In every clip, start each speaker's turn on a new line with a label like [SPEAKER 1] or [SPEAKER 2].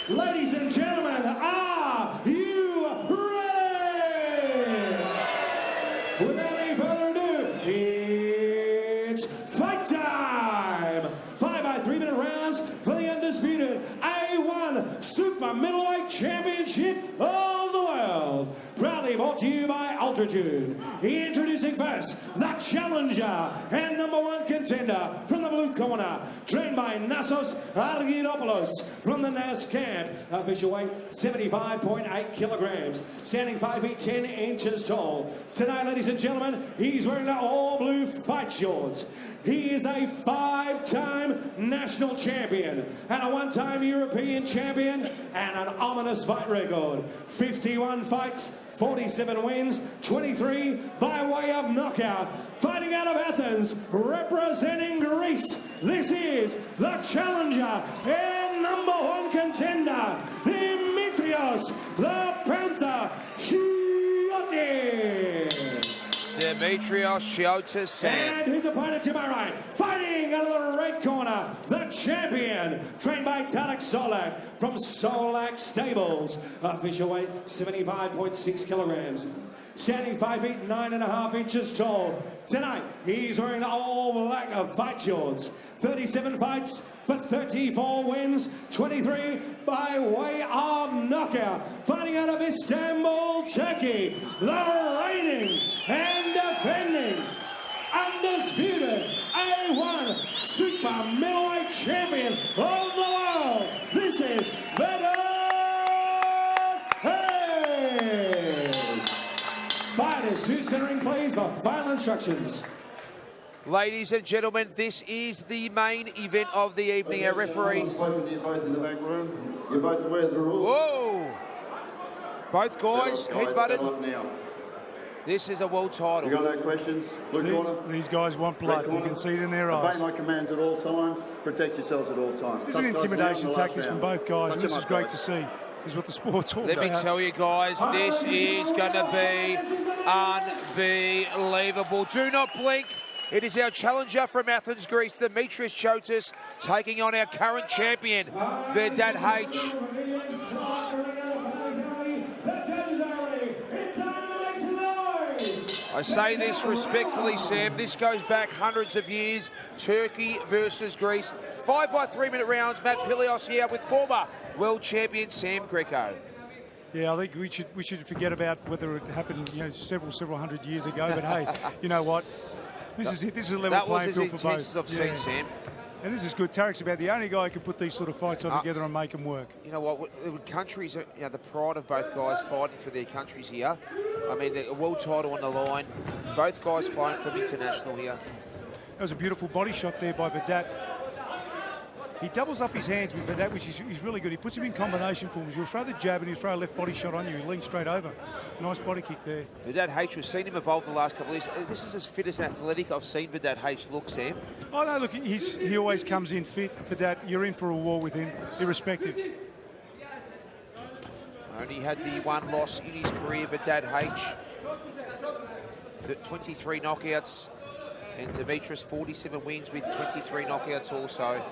[SPEAKER 1] Ladies and gentlemen, are you ready? Without any further ado, it's fight time! 5 by 3 minute rounds for the undisputed A1 Super Middleweight Championship of the World. Proudly brought to you by Altitude. Introducing first, the challenger and #1 contender from the blue corner, trained by Nassos Argidopoulos from the NAS camp. Official weight 75.8 kilograms, standing 5 feet 10 inches tall. Tonight, ladies and gentlemen, he's wearing the all-blue fight shorts. He is a 5-time national champion and a 1-time European champion and an ominous fight record. 51 fights, 47 wins, 23 by way of knockout. Fighting out of Athens, representing Greece, this is the challenger and #1 contender, Dimitris, the Panther, Chiotis.
[SPEAKER 2] Dimitris Chiotis.
[SPEAKER 1] And his opponent to my right, fighting out of the red corner, the champion, trained by Tarek Solak from Solak Stables. Official weight 75.6 kilograms. Standing 5 feet 9.5 inches tall. Tonight, he's wearing all black fight shorts. 37 fights for 34 wins, 23 by way of knockout. Fighting out of Istanbul, Turkey, the reigning and defending undisputed A1 Super Middleweight Champion of the world. This is Vedat. Fighters to centering, please, for final instructions.
[SPEAKER 2] Ladies and gentlemen, this is the main event of the evening. Our referee.
[SPEAKER 3] I've spoken to you both in the back room. You're both aware of the rules.
[SPEAKER 2] Whoa! Both guys headbutted.
[SPEAKER 3] Now.
[SPEAKER 2] This is a world title.
[SPEAKER 3] You got no questions? Blue corner.
[SPEAKER 4] These guys want blood. You can see it in their eyes.
[SPEAKER 3] Obey my commands at all times. Protect yourselves at all times.
[SPEAKER 4] This is an intimidation tactic from both guys, and this is great to see. This is what the sport's all about.
[SPEAKER 2] Let me tell you guys, this is going to be unbelievable. Do not blink. It is our challenger from Athens, Greece, Dimitris Chiotis, taking on our current champion, Vedat H. I say this respectfully, Sam. This goes back hundreds of years. Turkey versus Greece. 5 by 3 minute rounds. Matt Pilios here with former world champion Sam Greco.
[SPEAKER 4] Yeah, I think we should forget about whether it happened, several hundred years ago. But hey, you know what? This is it. This is a level playing field for both.
[SPEAKER 2] I've seen, Sam.
[SPEAKER 4] And this is good. Tarek's about the only guy who can put these sort of fights on together and make them work.
[SPEAKER 2] You know what? Countries, the pride of both guys fighting for their countries here. I mean, the world title on the line. Both guys fighting for international here.
[SPEAKER 4] That was a beautiful body shot there by Vedat. He doubles up his hands with Vedat, which is really good. He puts him in combination forms. He'll throw the jab and he'll throw a left body shot on you. He leans straight over. Nice body kick there.
[SPEAKER 2] Vedat H, we've seen him evolve the last couple of years. This is as fit as athletic I've seen Vedat H look, Sam.
[SPEAKER 4] Oh, no, look, he always comes in fit. Vedat, you're in for a war with him, irrespective.
[SPEAKER 2] Only had the one loss in his career, Vedat H. 23 knockouts. And Dimitris, 47 wins with 23 knockouts also.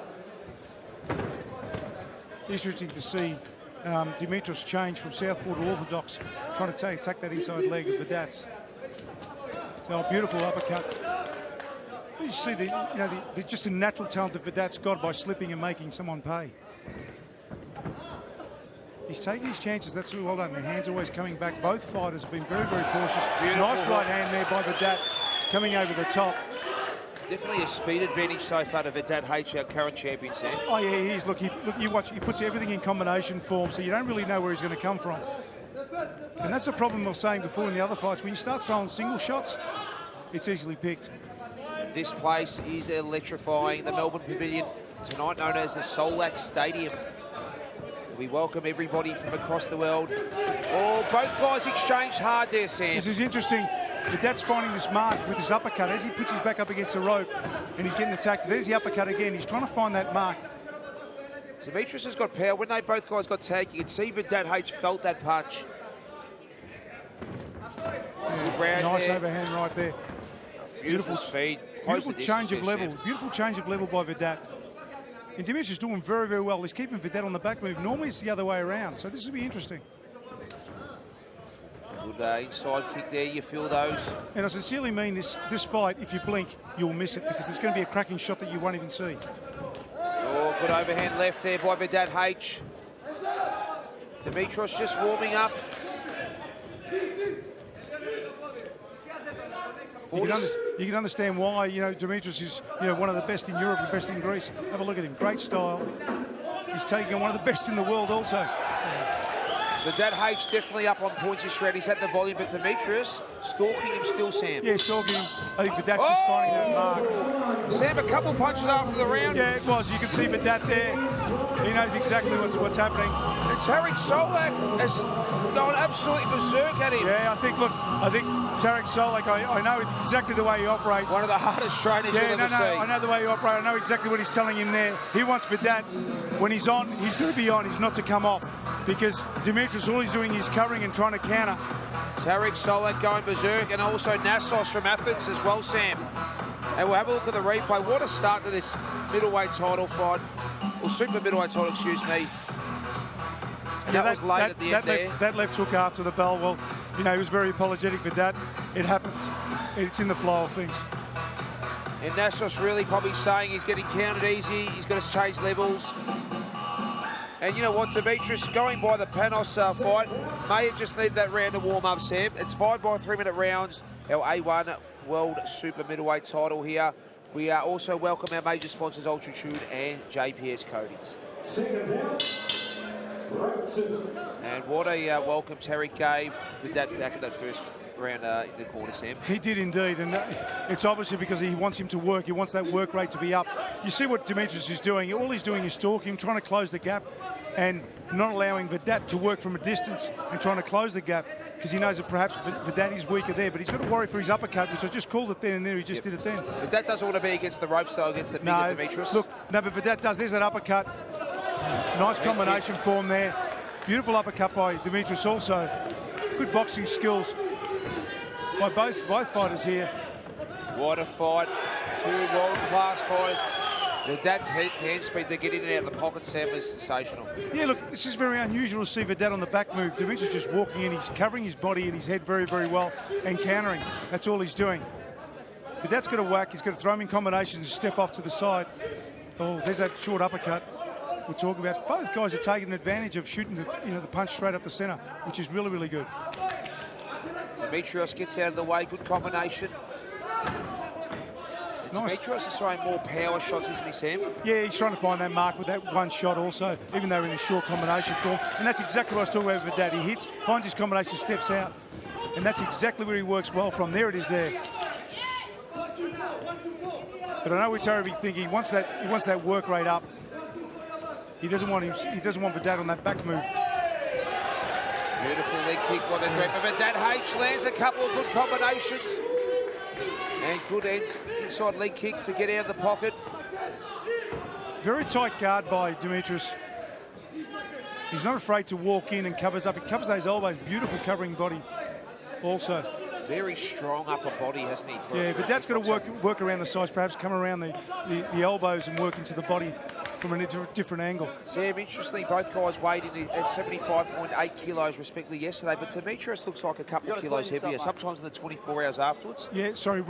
[SPEAKER 4] Interesting to see Dimitris change from southpaw to orthodox, trying to attack that inside leg of Vedat's. So a beautiful uppercut. You see just the natural talent that Vedat's got by slipping and making someone pay. He's taking his chances. That's really well done. The hands always coming back. Both fighters have been very, very cautious.
[SPEAKER 2] Beautiful.
[SPEAKER 4] Nice right hand there by Vedat, coming over the top.
[SPEAKER 2] Definitely a speed advantage so far to Vedat H, our current champion, Sam.
[SPEAKER 4] Oh yeah, he is. Look, you watch. He puts everything in combination form, so you don't really know where he's going to come from. And that's the problem we were saying before in the other fights. When you start throwing single shots, it's easily picked.
[SPEAKER 2] This place is electrifying. The Melbourne Pavilion, tonight known as the Solak Stadium. We welcome everybody from across the world. Oh, both guys exchanged hard there, Sam.
[SPEAKER 4] This is interesting. Vedat's finding this mark with his uppercut as he puts his back up against the rope and he's getting attacked. There's the uppercut again. He's trying to find that mark.
[SPEAKER 2] Dimitris has got power. When both guys got tagged, you can see Vedat H felt that punch.
[SPEAKER 4] Yeah, nice overhand right there.
[SPEAKER 2] Beautiful speed.
[SPEAKER 4] Beautiful change of level. Beautiful change of level by Vedat. And Dimitris is doing very, very well. He's keeping Vedat on the back move. Normally it's the other way around, so this will be interesting.
[SPEAKER 2] Good inside kick there, you feel those.
[SPEAKER 4] And I sincerely mean this fight, if you blink, you'll miss it because there's going to be a cracking shot that you won't even see.
[SPEAKER 2] Oh, good overhand left there by Vedat H. Dimitris just warming up.
[SPEAKER 4] You can understand why, Dimitris is, one of the best in Europe and best in Greece. Have a look at him. Great style. He's taking on one of the best in the world also.
[SPEAKER 2] Vedat H definitely up on points this round. He's at the volume, but Dimitris stalking him still, Sam.
[SPEAKER 4] Yeah, stalking him. I think Vedat's just finding that mark.
[SPEAKER 2] Sam, a couple punches after the round.
[SPEAKER 4] Yeah, it was. You can see Vedat there. He knows exactly what's happening.
[SPEAKER 2] And Tarek Solak has gone absolutely berserk at him.
[SPEAKER 4] Yeah, I think Tarek Solak, I know exactly the way he operates.
[SPEAKER 2] One of the hardest trainers you'll ever see.
[SPEAKER 4] I know the way he operates. I know exactly what he's telling him there. He wants Vedat, when he's on, he's going to be on. He's not to come off. Because Dimitris, all he's doing is covering and trying to counter.
[SPEAKER 2] Tarek Solak going berserk, and also Nassos from Athens as well, Sam. And we'll have a look at the replay. What a start to this middleweight title fight. Or super middleweight title, excuse me. And that was late at the end there.
[SPEAKER 4] That left hook after the bell, well, he was very apologetic for that. It happens. It's in the flow of things.
[SPEAKER 2] And Nassos really probably saying he's getting counted easy. He's got to change levels. And you know what, Dimitris, going by the Panos fight, may have just needed that round to warm up, Sam. It's 5 by 3-minute rounds, our A1 World Super Middleweight title here. We also welcome our major sponsors, Altitude and JPS Coatings. And what a welcome Tarek gave with that back in that first round in the corner, Sam.
[SPEAKER 4] He did indeed, and it's obviously because he wants him to work. He wants that work rate to be up. You see what Dimitris is doing. All he's doing is stalking, trying to close the gap, and not allowing Vedat to work from a distance and trying to close the gap because he knows that perhaps Vedat is weaker there, but he's got to worry for his uppercut, which I just called it then and there. He just did it then.
[SPEAKER 2] Vedat doesn't want to be against the ropes, though, against the bigger Dimitris.
[SPEAKER 4] Look, no, but Vedat does. There's that uppercut. Nice combination form there. Beautiful uppercut by Dimitris also. Good boxing skills by both fighters here.
[SPEAKER 2] What a fight. Two world-class fighters. Vedat's hand speed to get in and out of the pocket, Sam, is sensational.
[SPEAKER 4] Yeah, look, this is very unusual to see Vedat on the back move. Dimitris just walking in. He's covering his body and his head very, very well and countering. That's all he's doing. Vedat's got to whack. He's got to throw him in combinations and step off to the side. Oh, there's that short uppercut we're talking about. Both guys are taking advantage of shooting the punch straight up the centre, which is really, really good.
[SPEAKER 2] Dimitris gets out of the way. Good combination.
[SPEAKER 4] Nice.
[SPEAKER 2] Dimitris is throwing more power shots, isn't he, Sam?
[SPEAKER 4] Yeah, he's trying to find that mark with that one shot also, even though in a short combination form. And that's exactly what I was talking about with Vedat. He hits, finds his combination, steps out. And that's exactly where he works well from. There it is there. But I know we're terribly thinking he wants that work rate up. He doesn't want Vedat on that back move.
[SPEAKER 2] Beautiful leg kick by the grip. But Vedat H lands a couple of good combinations. And good inside leg kick to get out of the pocket.
[SPEAKER 4] Very tight guard by Dimitris. He's not afraid to walk in and covers up. He covers those elbows. Beautiful covering body also.
[SPEAKER 2] Very strong upper body, hasn't he?
[SPEAKER 4] Yeah, but that's got to work around the sides, perhaps come around the elbows and work into the body from a different angle.
[SPEAKER 2] Sam, interestingly, both guys weighed in at 75.8 kilos respectively yesterday, but Dimitris looks like a couple of kilos heavier, sometimes in the 24 hours afterwards.
[SPEAKER 4] Yeah, sorry,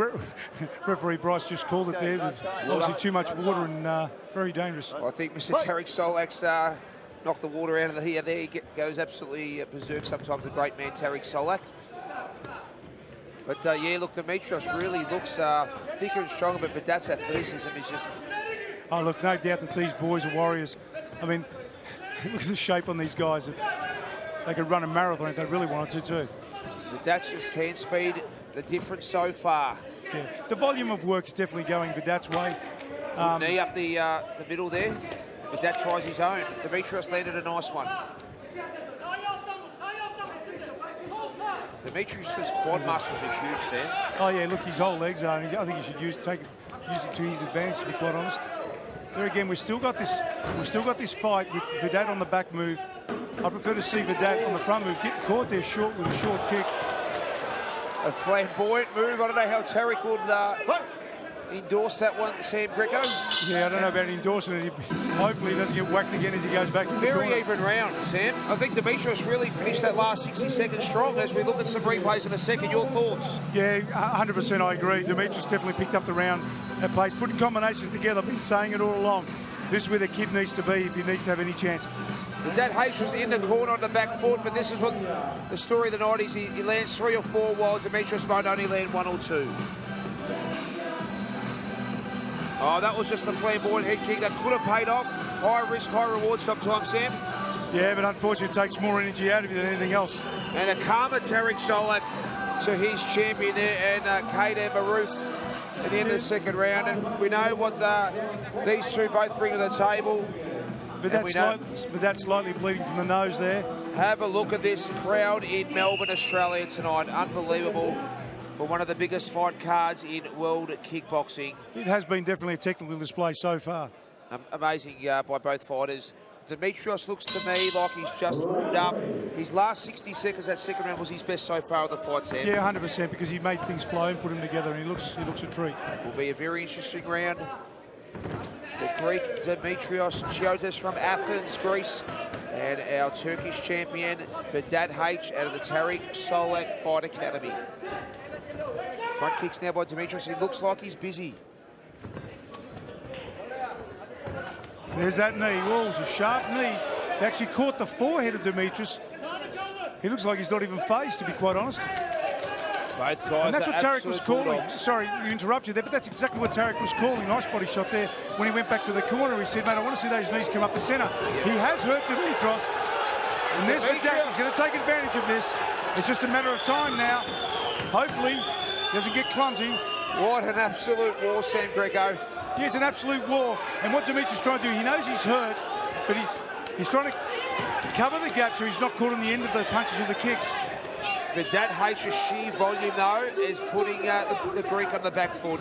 [SPEAKER 4] referee Bryce just called it there. There's obviously too much water and very dangerous.
[SPEAKER 2] I think Mr. Tarek Solak's knocked the water out of the here. There he goes absolutely berserk sometimes, the great man Tarek Solak. But yeah, look, Dimitris really looks thicker and stronger, but Vedat's athleticism is just...
[SPEAKER 4] Oh, look, no doubt that these boys are warriors. I mean, look at the shape on these guys. They could run a marathon if they really wanted to, too.
[SPEAKER 2] Vedat's just hand speed, the difference so far.
[SPEAKER 4] Yeah. The volume of work is definitely going Vedat's way.
[SPEAKER 2] Knee up the middle there. Vedat tries his own. Dimitris landed a nice one. Dimitris' quad muscles are huge, Sam.
[SPEAKER 4] Oh yeah, look, his whole legs are. I think he should use it to his advantage, to be quite honest. There again, we've still got this fight with Vedat on the back move. I prefer to see Vedat on the front move, get caught there short with a short kick.
[SPEAKER 2] A flamboyant move. I don't know how Tarek would endorse that one, Sam Greco?
[SPEAKER 4] Yeah, I don't know about endorsing it. Hopefully he doesn't get whacked again as he goes back to the corner.
[SPEAKER 2] Very even round, Sam. I think Dimitris really finished that last 60 seconds strong as we look at some replays in a second. Your thoughts?
[SPEAKER 4] Yeah, 100% I agree. Dimitris definitely picked up the round at pace, putting combinations together. I've been saying it all along. This is where the kid needs to be if he needs to have any chance.
[SPEAKER 2] Vedat H was in the corner on the back foot, but this is what the story of the night is. He lands 3 or 4 while Dimitris might only land 1 or 2. Oh, that was just a flamboyant head kick that could have paid off. High risk, high reward sometimes, Sam.
[SPEAKER 4] Yeah, but unfortunately it takes more energy out of you than anything else.
[SPEAKER 2] And a calmer Tarek Solak to his champion there, and Kader Maroof at the end of the second round. And we know what these two both bring to the table.
[SPEAKER 4] But that's slightly bleeding from the nose there.
[SPEAKER 2] Have a look at this crowd in Melbourne, Australia tonight. Unbelievable for one of the biggest fight cards in world kickboxing.
[SPEAKER 4] It has been definitely a technical display so far.
[SPEAKER 2] Amazing by both fighters. Dimitris looks to me like he's just warmed up. His last 60 seconds, that second round, was his best so far of the fight, Sam.
[SPEAKER 4] Yeah, 100%, because he made things flow and put them together, and he looks a treat.
[SPEAKER 2] Will be a very interesting round. The Greek Dimitris Chiotis from Athens, Greece, and our Turkish champion Vedat H out of the Tarek Solak Fight Academy. Front kicks now by Dimitris. He looks like he's busy.
[SPEAKER 4] There's that knee. Oh, it's a sharp knee. He actually caught the forehead of Dimitris. He looks like he's not even phased, to be quite honest.
[SPEAKER 2] Both guys.
[SPEAKER 4] And that's what Tarek was calling.
[SPEAKER 2] bulldogs.
[SPEAKER 4] Sorry, you interrupted you there, but that's exactly what Tarek was calling. Nice body shot there. When he went back to the corner, he said, mate, I want to see those knees come up the centre. He has hurt Dimitris. And there's Vedat. He's going to take advantage of this. It's just a matter of time now. Hopefully, he doesn't get clumsy.
[SPEAKER 2] What an absolute war, Sam Greco.
[SPEAKER 4] Yeah, it's an absolute war. And what Dimitris is trying to do, he knows he's hurt, but he's trying to cover the gap so he's not caught on the end of the punches or the kicks.
[SPEAKER 2] Vedat H's sheer volume, though, is putting the Greek on the back foot.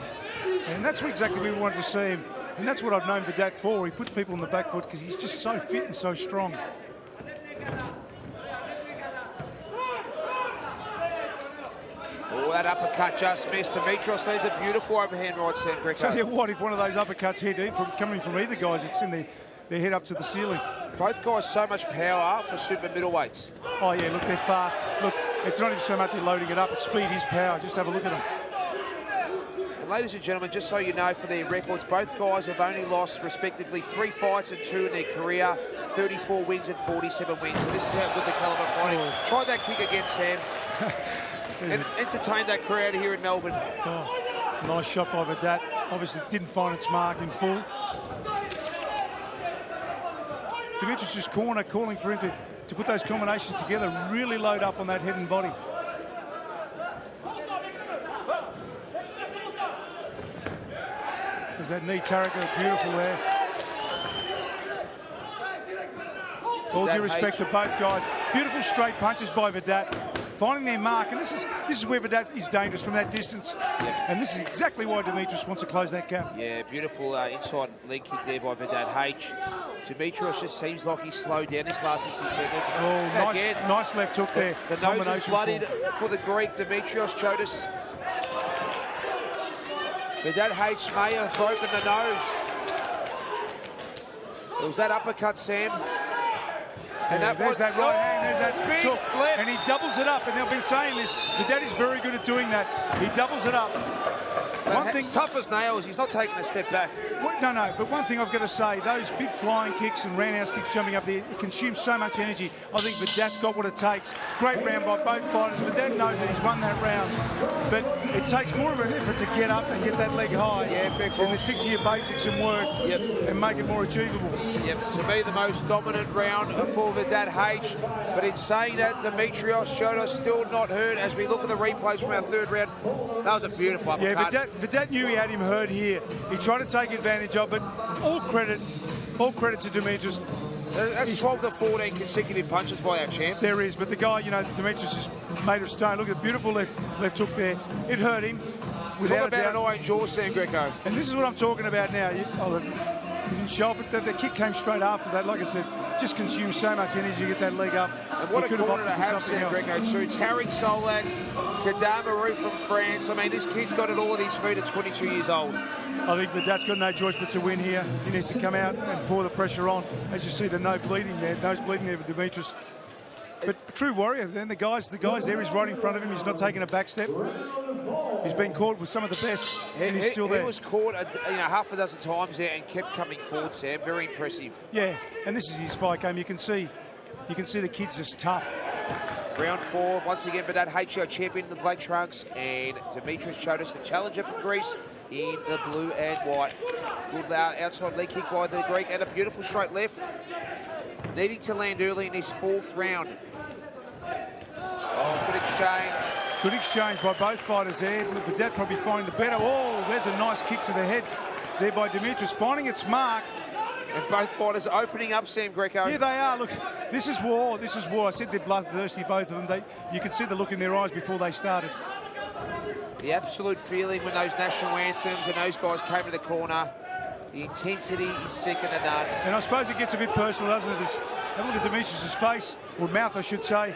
[SPEAKER 4] And that's exactly what we wanted to see him. And that's what I've known Vedat for. He puts people on the back foot because he's just so fit and so strong.
[SPEAKER 2] Oh, that uppercut just missed. Dimitris leaves a beautiful overhand right, Sam Greco.
[SPEAKER 4] Tell you what, if one of those uppercuts coming from either guys, it's send their head up to the ceiling.
[SPEAKER 2] Both guys so much power for super middleweights.
[SPEAKER 4] Oh, yeah, look, they're fast. Look, it's not even so much they're loading it up. It's speed is power. Just have a look at them.
[SPEAKER 2] And ladies and gentlemen, just so you know, for their records, both guys have only lost, respectively, 3 fights and 2 in their career, 34 wins and 47 wins. So this is how good the caliber fighting. Try that kick again, Sam. And entertain that crowd here in Melbourne.
[SPEAKER 4] Oh, nice shot by Vedat. Obviously didn't find its mark in full. Dimitris' corner calling for him to put those combinations together, really load up on that head and body. There's that knee, Tarek, beautiful there. All due respect to both guys. Beautiful straight punches by Vedat, finding their mark, and this is where Vedat is dangerous from that distance.
[SPEAKER 2] Yeah.
[SPEAKER 4] And this is exactly why Dimitris wants to close that gap.
[SPEAKER 2] Yeah, beautiful inside leg kick there by Vedat H. Dimitris just seems like he's slowed down this last 60 seconds.
[SPEAKER 4] Oh, nice left hook there.
[SPEAKER 2] The nose is bloodied for the Greek, Dimitris Chiotis. Vedat H may have broken the nose. It was that uppercut, Sam. And
[SPEAKER 4] yeah, there's that right hand, there's that
[SPEAKER 2] big
[SPEAKER 4] hook,
[SPEAKER 2] left.
[SPEAKER 4] and he doubles it up, and they've been saying this, Vedat is very good at doing that. He doubles it up. One thing,
[SPEAKER 2] tough as nails, he's not taking a step back.
[SPEAKER 4] No, but one thing I've got to say, those big flying kicks and roundhouse kicks jumping up there, it consumes so much energy. I think Vedat's got what it takes. Great round by both fighters. Vedat knows that he's won that round, but it takes more of an effort to get up and get that leg high.
[SPEAKER 2] Yeah, fair call.
[SPEAKER 4] And to stick to your basics and work and make it more achievable.
[SPEAKER 2] Yep, to me the most dominant round for Vedat H. But in saying that, Dimitris Chiotis still not hurt as we look at the replays from our third round. That was a beautiful uppercut.
[SPEAKER 4] Yeah, Vedat knew he had him hurt here. He tried to take advantage of it. All credit to Dimitris.
[SPEAKER 2] That's 12 to 14 consecutive punches by our champ.
[SPEAKER 4] There is, but the guy, you know, Dimitris is made of stone. Look at the beautiful left hook there. It hurt him.
[SPEAKER 2] Talk about an iron jaw, Sam Greco.
[SPEAKER 4] And this is what I'm talking about now. He didn't show it, but the kick came straight after that. Like I said, just consumes so much energy to get that leg up.
[SPEAKER 2] And what
[SPEAKER 4] He
[SPEAKER 2] a
[SPEAKER 4] could
[SPEAKER 2] corner
[SPEAKER 4] opted
[SPEAKER 2] to
[SPEAKER 4] for
[SPEAKER 2] have,
[SPEAKER 4] something
[SPEAKER 2] Sam
[SPEAKER 4] else.
[SPEAKER 2] Greco, too. Tariq Solak, Kadamaru from France. I mean, this kid's got it all at his feet at 22 years old.
[SPEAKER 4] I think Vedat's got no choice but to win here. He needs to come out and pour the pressure on. As you see, the nose bleeding there for Dimitris. But a true warrior. Then the guys there. He's right in front of him. He's not taking a back step. He's been caught with some of the best, and he's still there.
[SPEAKER 2] He was caught, half a dozen times there and kept coming forward, Sam. Very impressive.
[SPEAKER 4] Yeah, and this is his fight game. You can see the kid's just tough.
[SPEAKER 2] Round 4, once again, Vedat H, champion in the black trunks, and Dimitris Chiotis, the challenger from Greece, in the blue and white. Good outside leg kick by the Greek, and a beautiful straight left. Needing to land early in his 4th round. Oh, good exchange.
[SPEAKER 4] Good exchange by both fighters there. Vedat probably finding the better. Oh, there's a nice kick to the head there by Dimitris, finding its mark.
[SPEAKER 2] And both fighters opening up, Sam Greco.
[SPEAKER 4] Yeah, they are. Look, this is war. This is war. I said they're bloodthirsty, both of them. You could see the look in their eyes before they started.
[SPEAKER 2] The absolute feeling when those national anthems and those guys came to the corner. The intensity is second to none.
[SPEAKER 4] And I suppose it gets a bit personal, doesn't it? Have a look at Dimitris' face, or mouth, I should say,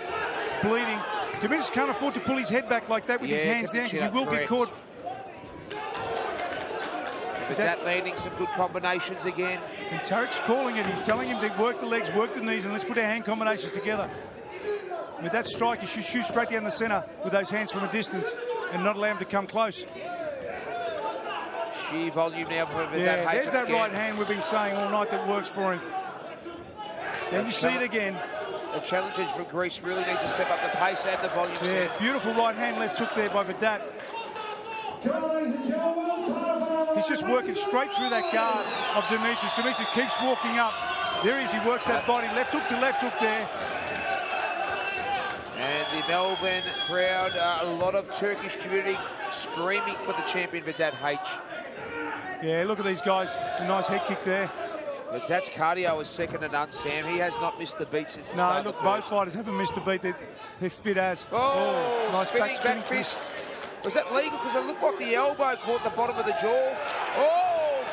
[SPEAKER 4] bleeding. Dimitris can't afford to pull his head back like that with his hands down, because he will get caught.
[SPEAKER 2] But that landing some good combinations again.
[SPEAKER 4] And Tariq's calling it. He's telling him to work the legs, work the knees, and let's put our hand combinations together. With that strike, you should shoot straight down the centre with those hands from a distance and not allow him to come close.
[SPEAKER 2] Sheer volume now for Vedat.
[SPEAKER 4] Yeah, there's that right hand we've been saying all night that works for him. And you see it again.
[SPEAKER 2] The challengers from Greece really need to step up the pace and the volume.
[SPEAKER 4] Yeah, beautiful right hand left hook there by Vedat. He's just working straight through that guard of Dimitris. Dimitris keeps walking up. There he is, he works that body. Left hook to left hook there.
[SPEAKER 2] And the Melbourne crowd, a lot of Turkish community screaming for the champion, Vedat H.
[SPEAKER 4] Yeah, look at these guys. A nice head kick there.
[SPEAKER 2] Vedat's cardio is second to none, Sam. He has not missed the beat since the start.
[SPEAKER 4] No, look, both fighters haven't missed a beat. They're fit as.
[SPEAKER 2] Oh,
[SPEAKER 4] nice
[SPEAKER 2] spinning back fist. Was that legal? Because it looked like the elbow caught the bottom of the jaw. Oh,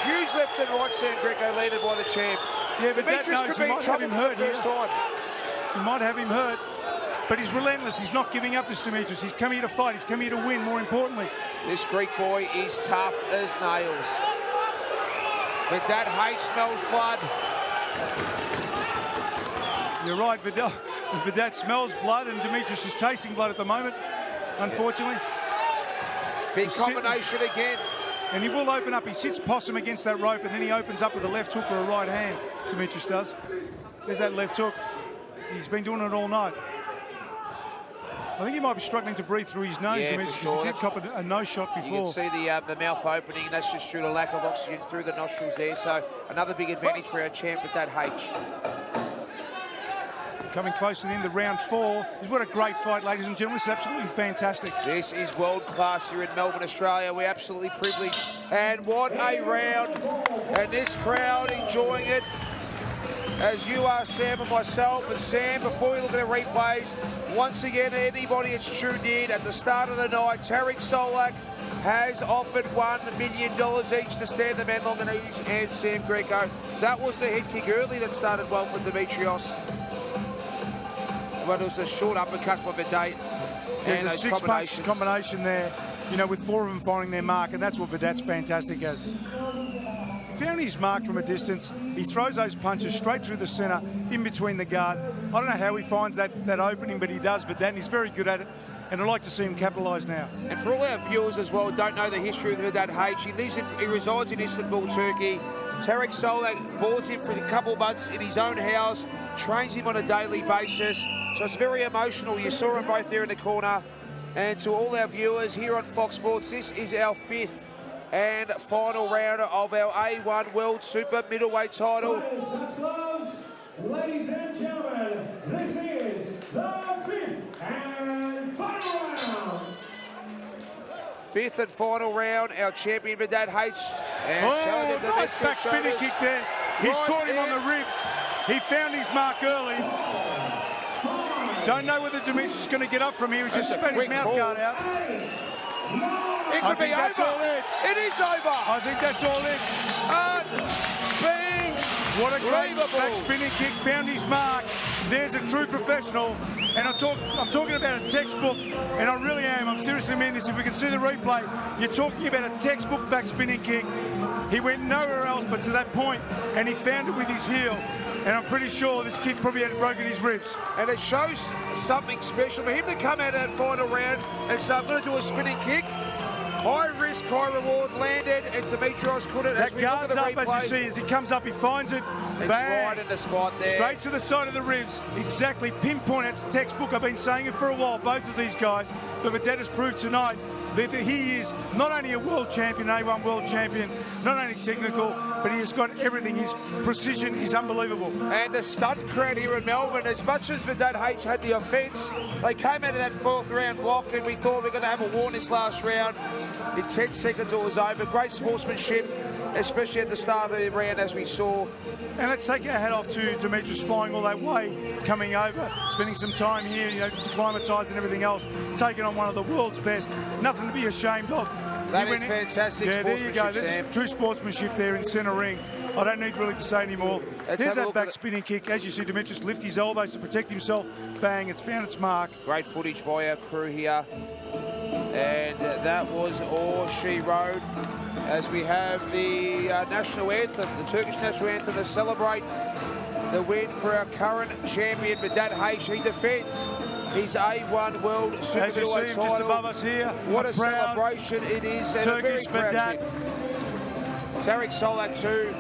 [SPEAKER 2] huge left and right, Sam Greco landed by the champ.
[SPEAKER 4] Yeah, but that knows he might have him hurt here.
[SPEAKER 2] Time.
[SPEAKER 4] He might have him hurt, but he's relentless. He's not giving up, this Dimitris. He's come here to fight. He's come here to win, more importantly.
[SPEAKER 2] This Greek boy is tough as nails. Vedat H smells blood.
[SPEAKER 4] You're right, Vedat smells blood, and Dimitris is tasting blood at the moment, unfortunately.
[SPEAKER 2] Big combination again.
[SPEAKER 4] And he will open up. He sits possum against that rope, and then he opens up with a left hook or a right hand, Dimitris does. There's that left hook. He's been doing it all night. I think he might be struggling to breathe through his nose.
[SPEAKER 2] Yeah,
[SPEAKER 4] Dimitris,
[SPEAKER 2] for sure.
[SPEAKER 4] He did cop a nose shot before.
[SPEAKER 2] You can see the mouth opening, and that's just due to lack of oxygen through the nostrils there. So another big advantage for our champ with that H.
[SPEAKER 4] Coming close to the end of round 4. What a great fight, ladies and gentlemen. It's absolutely fantastic.
[SPEAKER 2] This is world class here in Melbourne, Australia. We're absolutely privileged. And what a round. And this crowd enjoying it. As you are, Sam, and myself. And Sam, before we look at the replays, once again, anybody that's tuned in at the start of the night, Tariq Solak has offered $1 million each to Stan the Man Longanidis and Sam Greco. That was the head kick early that started well for Dimitrios. But it was a short uppercut by Vedat.
[SPEAKER 4] There's a six-punch combination there, with 4 of them finding their mark, and that's what Vedat's fantastic as. He found his mark from a distance. He throws those punches straight through the centre, in between the guard. I don't know how he finds that opening, but he does, Vedat, and he's very good at it. And I'd like to see him capitalise now.
[SPEAKER 2] And for all our viewers as well, don't know the history of Vedat H. He resides in Istanbul, Turkey. Tariq Solak boards him for a couple of months in his own house, trains him on a daily basis. So it's very emotional. You saw them both there in the corner. And to all our viewers here on Fox Sports, this is our 5th and final round of our A1 World Super Middleweight title.
[SPEAKER 1] Ladies and gentlemen, this is the 5th and final round.
[SPEAKER 2] 5th and final round, our champion Vedat H. And
[SPEAKER 4] nice back spinning kick there. He's caught him on the ribs. He found his mark early. Don't know whether Dimitris is going to get up from here. He's just spat his mouth guard out.
[SPEAKER 2] It could be over. It is over.
[SPEAKER 4] I think that's all it. What a great back spinning kick, found his mark. There's a true professional. And I'm talking about a textbook, and I really am. I'm seriously mean this. If we can see the replay, you're talking about a textbook back spinning kick. He went nowhere else but to that point, and he found it with his heel. And I'm pretty sure this kid probably had broken his ribs.
[SPEAKER 2] And it shows something special for him to come out of that final round and say, I'm going to do a spinning kick. High risk, high reward, landed, and Dimitris couldn't.
[SPEAKER 4] That guard's up, as you see, as he comes up, he finds it.
[SPEAKER 2] It's
[SPEAKER 4] bang,
[SPEAKER 2] right in the spot there.
[SPEAKER 4] Straight to the side of the ribs. Exactly, pinpoint. That's textbook. I've been saying it for a while, both of these guys. But Vedat has proved tonight that he is not only a world champion, A1 world champion, not only technical, but he has got everything. His precision is unbelievable.
[SPEAKER 2] And the stunt crowd here in Melbourne, as much as Vedat H had the offence, they came out of that fourth round block and we thought we were going to have a war in this last round. In 10 seconds it was over. Great sportsmanship, especially at the start of the round, as we saw.
[SPEAKER 4] And let's take our hat off to Dimitris, flying all that way, coming over, spending some time here, you know, acclimatising and everything else, taking on one of the world's best. Nothing to be ashamed of.
[SPEAKER 2] That is fantastic sportsmanship,
[SPEAKER 4] there you go. This
[SPEAKER 2] Sam.
[SPEAKER 4] is true sportsmanship there in centre ring. I don't need really to say anymore. Here's that back spinning kick. As you see, Dimitris lift his elbows to protect himself. Bang, it's found its mark.
[SPEAKER 2] Great footage by our crew here. And that was all she wrote. As we have the national anthem, the Turkish national anthem, to celebrate the win for our current champion, Vedat H. He defends his A1 World Super
[SPEAKER 4] As you see him just above us here.
[SPEAKER 2] What a celebration it is. And
[SPEAKER 4] Turkish Vedat.
[SPEAKER 2] Tarek Solak too.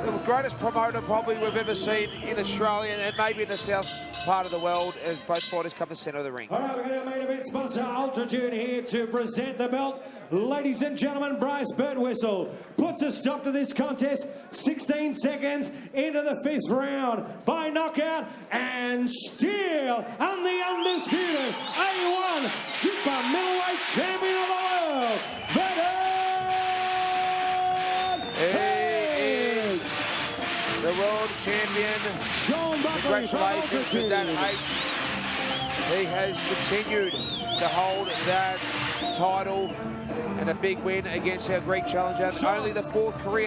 [SPEAKER 2] The greatest promoter probably we've ever seen in Australia and maybe in the south part of the world, as both fighters come to the centre of the ring.
[SPEAKER 1] All right, we're going to main event sponsor Altitude here to present the belt. Ladies and gentlemen, Bryce Birdwhistle puts a stop to this contest 16 seconds into the 5th round by knockout and still and the undisputed A1 Super Middleweight Champion of the world, Vedat!
[SPEAKER 2] The world champion. Congratulations to Vedat H. He has continued to hold that title and a big win against our Greek challenger. Only the 4th career.